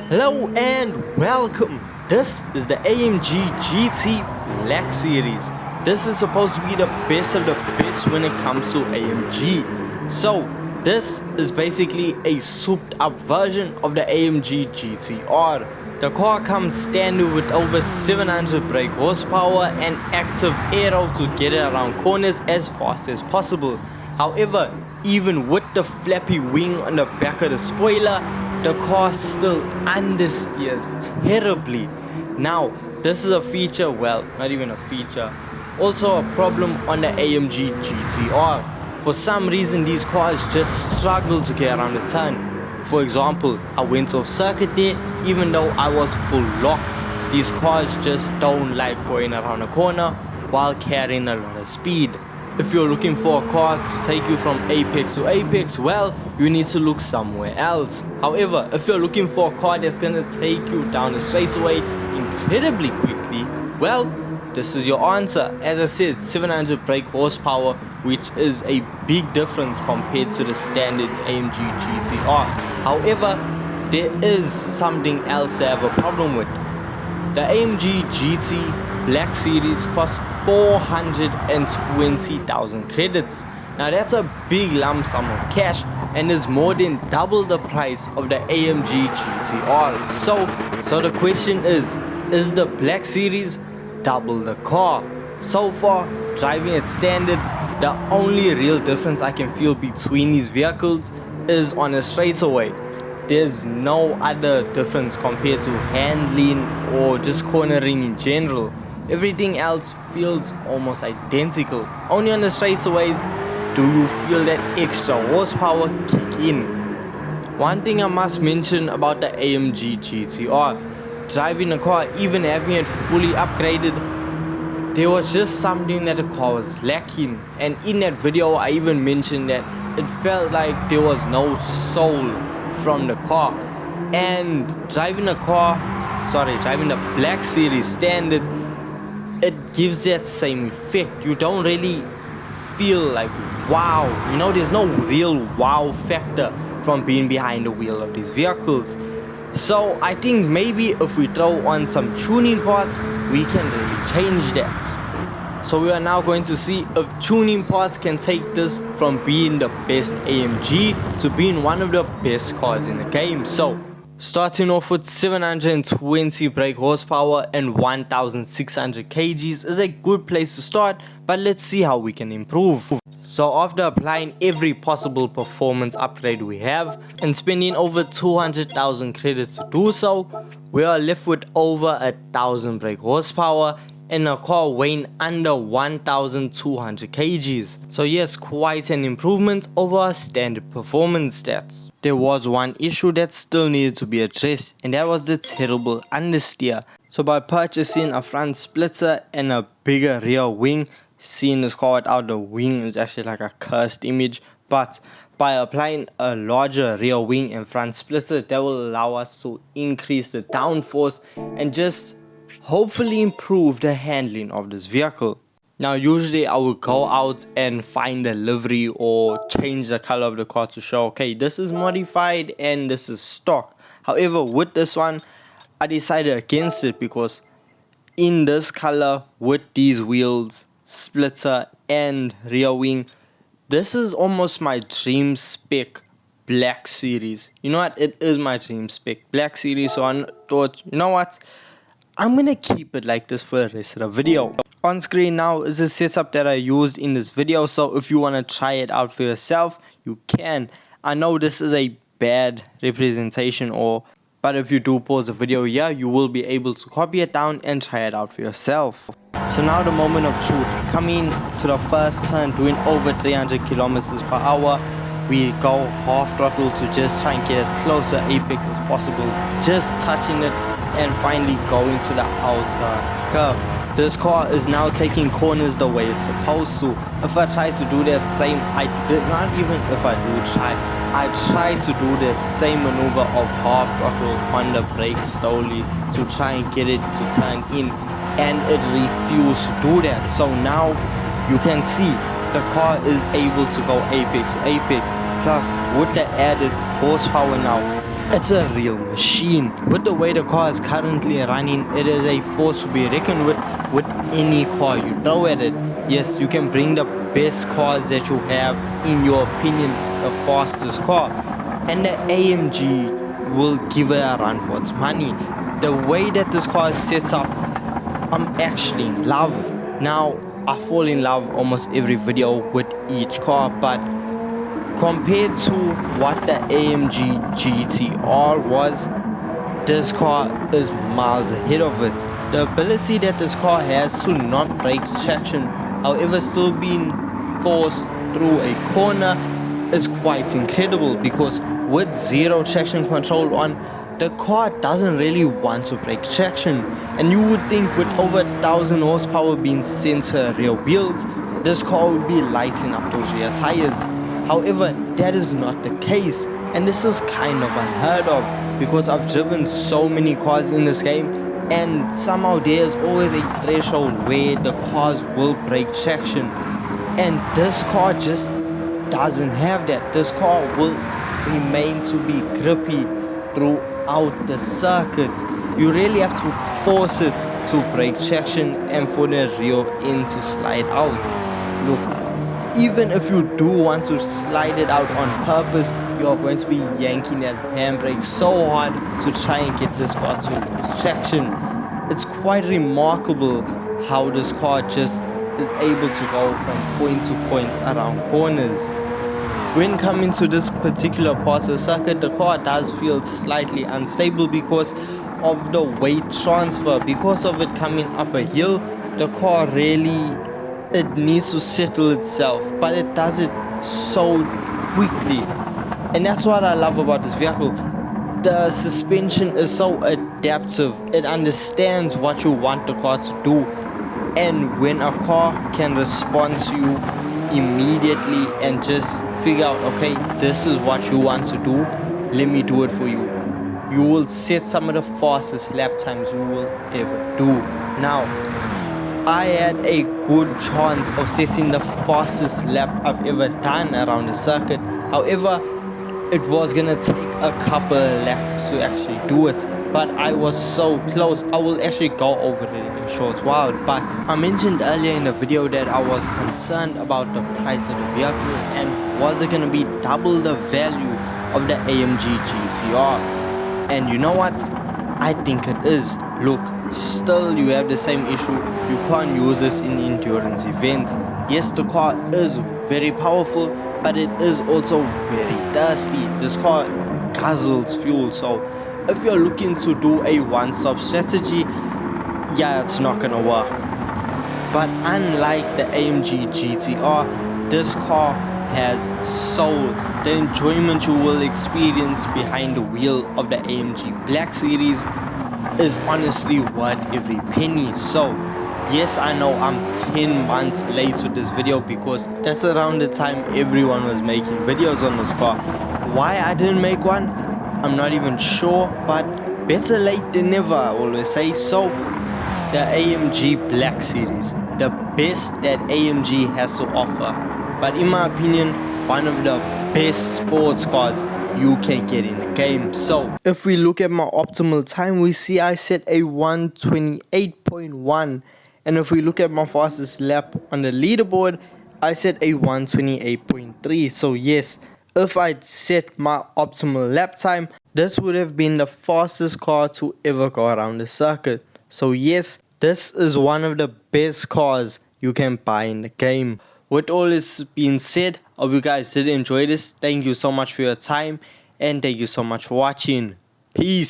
Hello and welcome. This is the AMG GT Black Series. This is supposed to be the best of the best when it comes to AMG. So this is basically a souped up version of the AMG GTR. The car comes standard with over 700 brake horsepower and active aero to get it around corners as fast as possible. However, even with the flappy wing on the back of the spoiler, the car still understeers terribly. Now, this is a feature, well, not even a feature, also a problem on the AMG GTR. For some reason, these cars just struggle to get around the turn. For example, I went off circuit there, even though I was full lock. These cars just don't like going around a corner while carrying a lot of speed. If you're looking for a car to take you from apex to apex, well, you need to look somewhere else. However, if you're looking for a car that's gonna take you down the straightaway incredibly quickly, well, this is your answer. As I said, 700 brake horsepower, which is a big difference compared to the standard AMG GTR. However, there is something else I have a problem with. The AMG GT Black Series costs 420,000 credits. Now that's a big lump sum of cash and is more than double the price of the AMG GTR. So the question is the Black Series double the car? So far, driving it standard, the only real difference I can feel between these vehicles is on a straightaway. There's no other difference compared to handling or just cornering in general. Everything else feels almost identical. Only on the straightaways do you feel that extra horsepower kick in. One thing I must mention about the AMG GTR, driving the car, even having it fully upgraded, there was just something that the car was lacking. And in that video I even mentioned that it felt like there was no soul from the car. And driving the Black Series standard, it gives that same effect. You don't really feel like wow, there's no real wow factor from being behind the wheel of these vehicles. So I think maybe if we throw on some tuning parts, we can really change that. So we are now going to see if tuning parts can take this from being the best AMG to being one of the best cars in the game. So starting off with 720 brake horsepower and 1600 kgs is a good place to start, but let's see how we can improve. So after applying every possible performance upgrade we have and spending over 200,000 credits to do so, we are left with over 1000 brake horsepower and a car weighing under 1200 kgs. So yes, quite an improvement over our standard performance stats. There was one issue that still needed to be addressed, and that was the terrible understeer. So by purchasing a front splitter and a bigger rear wing, seeing this car without the wing is actually like a cursed image, but by applying a larger rear wing and front splitter, that will allow us to increase the downforce and just hopefully improve the handling of this vehicle. Now usually I will go out and find a livery or change the color of the car to show, okay, this is modified and this is stock. However, with this one I decided against it because in this color with these wheels, splitter and rear wing, this is almost my dream spec Black Series. You know what, it is my dream spec Black Series. So I thought, you know what, I'm gonna keep it like this for the rest of the video. On screen now is the setup that I used in this video, so if you wanna try it out for yourself, you can. I know this is a bad representation, but if you do pause the video here, you will be able to copy it down and try it out for yourself. So now the moment of truth, coming to the first turn, doing over 300 kilometers per hour. We go half throttle to just try and get as close to apex as possible, just touching it and finally going to the outer curve. This car is now taking corners the way it's supposed to. If I try to do that same, I tried to do that same maneuver of half throttle on the brake slowly to try and get it to turn in, and it refused to do that. So now you can see the car is able to go apex to apex. Plus with the added horsepower now, It's a real machine. With the way the car is currently running, it is a force to be reckoned with any car you throw at it. Yes, you can bring the best cars that you have, in your opinion, the fastest car, and the AMG will give it a run for its money. The way that this car is set up, I'm actually in love. Now, I fall in love almost every video with each car, but compared to what the AMG GTR was, this car is miles ahead of it. The ability that this car has to not break traction, however still being forced through a corner, is quite incredible, because with zero traction control on, the car doesn't really want to break traction. And you would think with over 1000 horsepower being sent to rear wheels, this car would be lighting up those rear tires. However, that is not the case, and this is kind of unheard of, because I've driven so many cars in this game, and somehow there's always a threshold where the cars will break traction, and this car just doesn't have that. This car will remain to be grippy throughout the circuit. You really have to force it to break traction and for the rear end to slide out. Look, even if you do want to slide it out on purpose, you are going to be yanking that handbrake so hard to try and get this car to lose traction. It's quite remarkable how this car just is able to go from point to point around corners. When coming to this particular part of the circuit, the car does feel slightly unstable because of the weight transfer. Because of it coming up a hill, the car really, it needs to settle itself, but it does it so quickly, and that's what I love about this vehicle. The suspension is so adaptive. It understands what you want the car to do, and when a car can respond to you immediately and just figure out, okay, this is what you want to do, let me do it for you, you will set some of the fastest lap times you will ever do. Now, I had a good chance of setting the fastest lap I've ever done around the circuit. However, it was gonna take a couple of laps to actually do it, but I was so close. I will actually go over it in a short while. But I mentioned earlier in the video that I was concerned about the price of the vehicle, and was it gonna be double the value of the AMG GTR? And you know what? I think it is. Look, still you have the same issue. You can't use this in endurance events. Yes, the car is very powerful, but it is also very thirsty. This car guzzles fuel, so if you're looking to do a one-stop strategy, yeah, it's not gonna work. But unlike the AMG GTR, this car has soul. The enjoyment you will experience behind the wheel of the AMG Black Series is honestly worth every penny. So yes, I know I'm 10 months late to this video, because that's around the time everyone was making videos on this car. Why I didn't make one, I'm not even sure, but better late than never, I always say. So the AMG Black Series, the best that AMG has to offer, but in my opinion, one of the best sports cars you can get in the game. So if we look at my optimal time, we see I set a 128.1, and if we look at my fastest lap on the leaderboard, I set a 128.3. so yes, if I'd set my optimal lap time, this would have been the fastest car to ever go around the circuit. So yes, this is one of the best cars you can buy in the game. With all this being said, I hope you guys did enjoy this. Thank you so much for your time, and thank you so much for watching. Peace.